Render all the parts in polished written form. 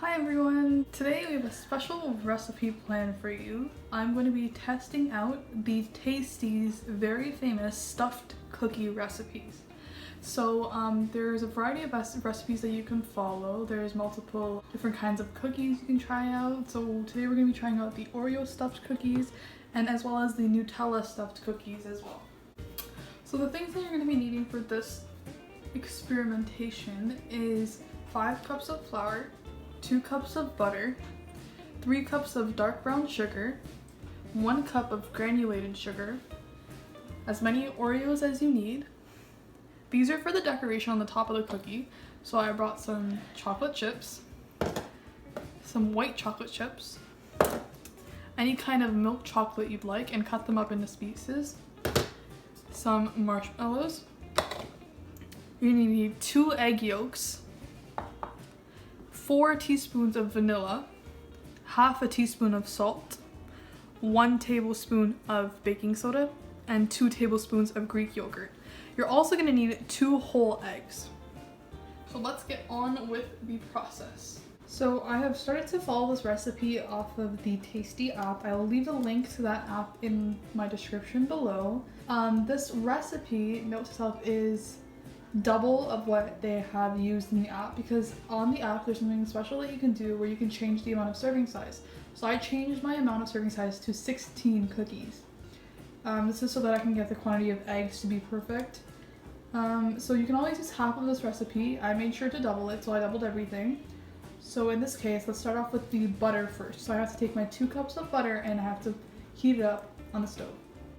Hi everyone! Today we have a special recipe plan for you. I'm going to be testing out the Tasty's very famous stuffed cookie recipes. So there's a variety of recipes that you can follow. There's multiple different kinds of cookies you can try out. So today we're going to be trying out the Oreo stuffed cookies and as well as the Nutella stuffed cookies as well. So the things that you're going to be needing for this experimentation is 5 cups of flour, 2 cups of butter, 3 cups of dark brown sugar, 1 cup of granulated sugar, as many Oreos as you need. These are for the decoration on the top of the cookie, so I brought some chocolate chips, some white chocolate chips, any kind of milk chocolate you'd like and cut them up into pieces, some marshmallows. You're going to need 2 egg yolks, 4 teaspoons of vanilla, half a teaspoon of salt, 1 tablespoon of baking soda, and 2 tablespoons of Greek yogurt. You're also going to need 2 whole eggs. So let's get on with the process. So I have started to follow this recipe off of the Tasty app. I will leave a link to that app in my description below. This recipe, note to self, is double of what they have used in the app, because on the app there's something special that you can do where you can change the amount of serving size. So I changed my amount of serving size to 16 cookies. This is so that I can get the quantity of eggs to be perfect. So you can always use half of this recipe. I made sure to double it, so I doubled everything. So in this case, let's start off with the butter first. So I have to take my 2 cups of butter and I have to heat it up on the stove.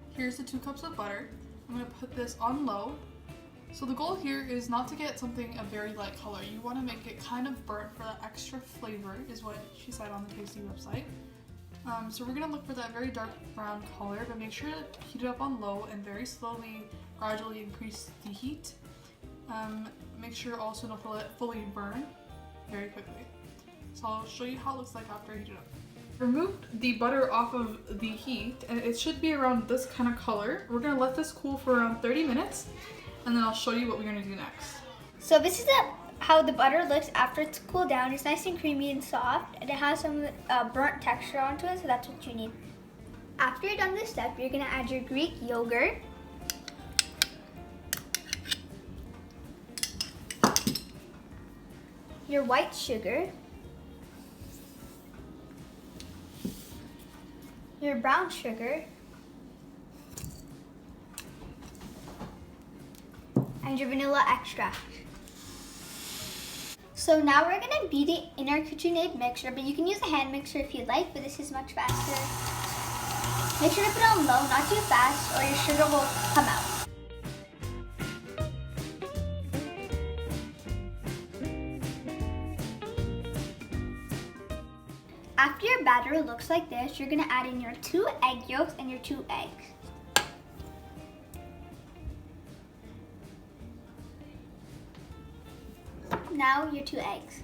Here's the 2 cups of butter. I'm going to put this on low. So the goal here is not to get something a very light color. You want to make it kind of burnt for that extra flavor, is what she said on the Tasty website. So we're going to look for that very dark brown color, but make sure to heat it up on low and very slowly, gradually increase the heat. Make sure also not to let it fully burn very quickly. So I'll show you how it looks like after I heat it up. Removed the butter off of the heat and it should be around this kind of color. We're going to let this cool for around 30 minutes. And then I'll show you what we're going to do next. So this is how the butter looks after it's cooled down. It's nice and creamy and soft, and it has some burnt texture onto it, so that's what you need. After you're done this step, you're going to add your Greek yogurt, your white sugar, your brown sugar, and your vanilla extract. So now we're gonna beat it in our KitchenAid mixer, but you can use a hand mixer if you'd like, but this is much faster. Make sure to put it on low, not too fast, or your sugar will come out. After your batter looks like this, you're gonna add in your 2 egg yolks and your 2 eggs. Now your 2 eggs.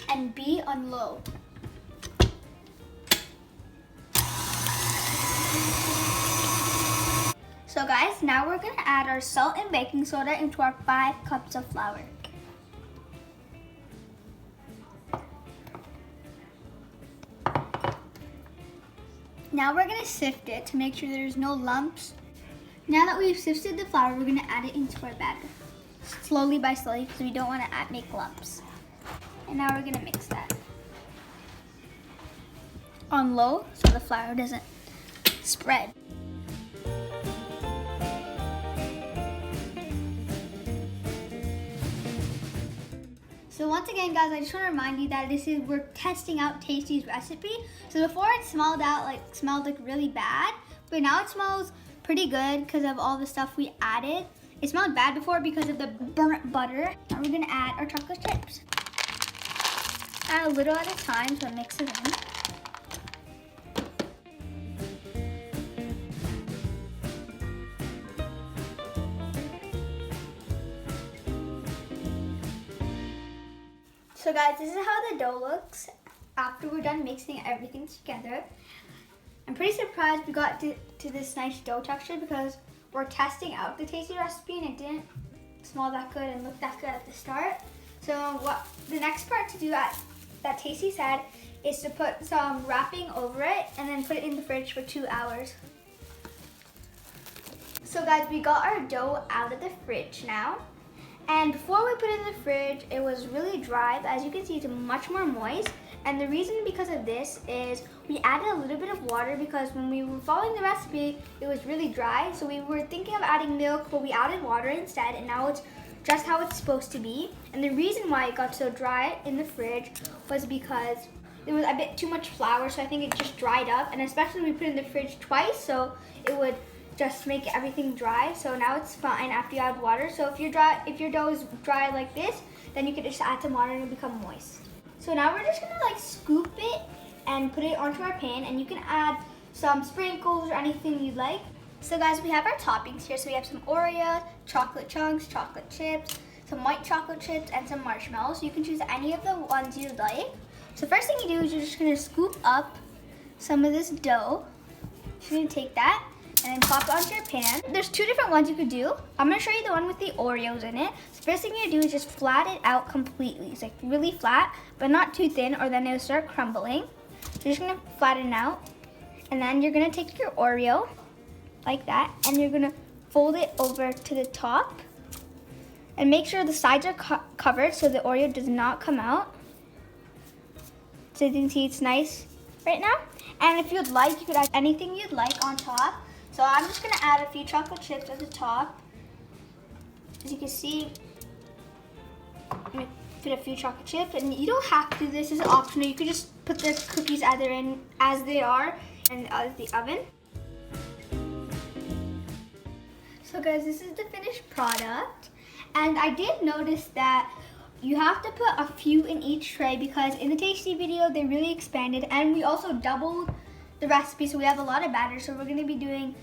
And be on low. So guys, now we're gonna add our salt and baking soda into our 5 cups of flour. Now we're going to sift it to make sure there's no lumps. Now that we've sifted the flour, we're going to add it into our batter. Slowly by slowly, because we don't want to make lumps. And now we're going to mix that. On low, so the flour doesn't spread. So once again, guys, I just want to remind you that we're testing out Tasty's recipe. So before it smelled like really bad, but now it smells pretty good because of all the stuff we added. It smelled bad before because of the burnt butter. Now we're gonna add our chocolate chips. Add a little at a time so it mixes in. So guys, this is how the dough looks after we're done mixing everything together. I'm pretty surprised we got to this nice dough texture because we're testing out the tasty recipe and it didn't smell that good and look that good at the start. So what the next part to do that Tasty said is to put some wrapping over it and then put it in the fridge for 2 hours. So guys, we got our dough out of the fridge now. And before we put it in the fridge, it was really dry, but as you can see, it's much more moist. And the reason because of this is we added a little bit of water because when we were following the recipe, it was really dry. So we were thinking of adding milk, but we added water instead, and now it's just how it's supposed to be. And the reason why it got so dry in the fridge was because there was a bit too much flour, so I think it just dried up. And especially we put it in the fridge twice, so it would just make everything dry. So now it's fine after you add water. So if your dough is dry like this, then you can just add some water and it'll become moist. So now we're just gonna like scoop it and put it onto our pan, and you can add some sprinkles or anything you like. So guys, we have our toppings here. So we have some Oreos, chocolate chunks, chocolate chips, some white chocolate chips, and some marshmallows. So you can choose any of the ones you like. So first thing you do is you're just gonna scoop up some of this dough. You're gonna take that and then pop it onto your pan. There's 2 different ones you could do. I'm gonna show you the one with the Oreos in it. So first thing you do is just flat it out completely. It's like really flat, but not too thin or then it'll start crumbling. So you're just gonna flatten it out. And then you're gonna take your Oreo, like that, and you're gonna fold it over to the top. And make sure the sides are covered so the Oreo does not come out. So you can see it's nice right now. And if you'd like, you could add anything you'd like on top. So I'm just gonna add a few chocolate chips at the top. As you can see, I'm gonna put a few chocolate chips, and you don't have to do this, it's optional. You could just put the cookies either in as they are and out of the oven. So guys, this is the finished product. And I did notice that you have to put a few in each tray because in the tasty video, they really expanded, and we also doubled the recipe, so we have a lot of batter. So we're gonna be doing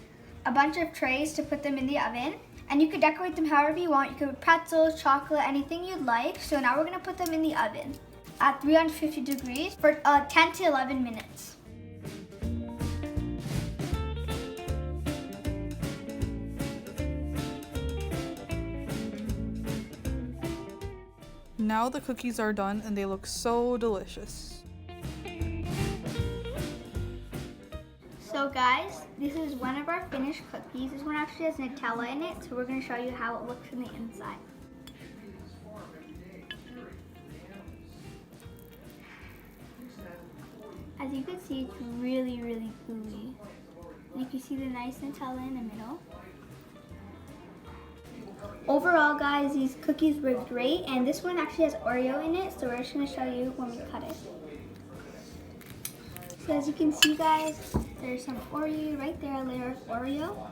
a bunch of trays to put them in the oven. And you could decorate them however you want. You could put pretzels, chocolate, anything you'd like. So now we're gonna put them in the oven at 350 degrees for 10 to 11 minutes. Now the cookies are done and they look so delicious. So guys, this is one of our finished cookies. This one actually has Nutella in it, so we're going to show you how it looks from the inside. As you can see, it's really, really gooey. You can see the nice Nutella in the middle. Overall, guys, these cookies were great, and this one actually has Oreo in it, so we're just going to show you when we cut it. So as you can see, guys, there's some Oreo right there, a layer of Oreo.